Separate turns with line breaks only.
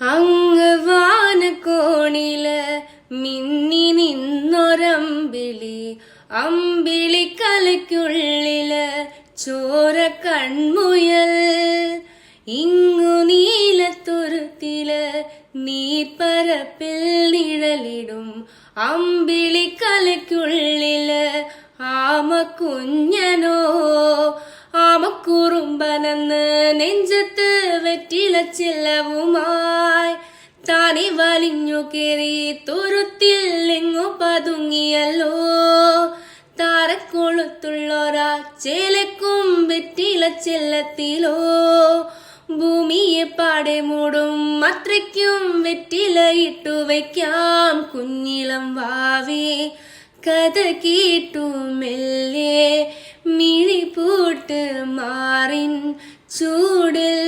അങ്ങ് വാനക്കോണില് മിന്നി നിന്നൊരമ്പിളി, അമ്പിളിക്കലയ്ക്കുള്ളില് ചോര കൺമുയൽ. ഇങ്ങു നീലത്തുരുത്തില് നീർപ്പരപ്പിൽ നിഴലിടും അമ്പിളിക്കലയ്ക്കുള്ളില് ആമക്കുഞ്ഞനോ. ആമക്കുറുമ്പനെന്ന് നെഞ്ചത്ത് വെറ്റില ചില്ലവുമായി താനെ വലിഞ്ഞു കേറി തുരുത്തിൽ എങ്ങു പതുങ്ങിയല്ലോ. താരക്കൊളുത്തുള്ളൊരാ ചേലക്കും വെറ്റില ചെല്ലത്തിലോ. ഭൂമിയെ പാടെ മൂടും അത്രയ്ക്കും വെറ്റില ഇട്ടു വയ്ക്കാം കുഞ്ഞിളം വാവേ. കഥ കേട്ടു മെല്ലെ മിഴിപൂട്ട് മാറിൻ ചൂടിൽ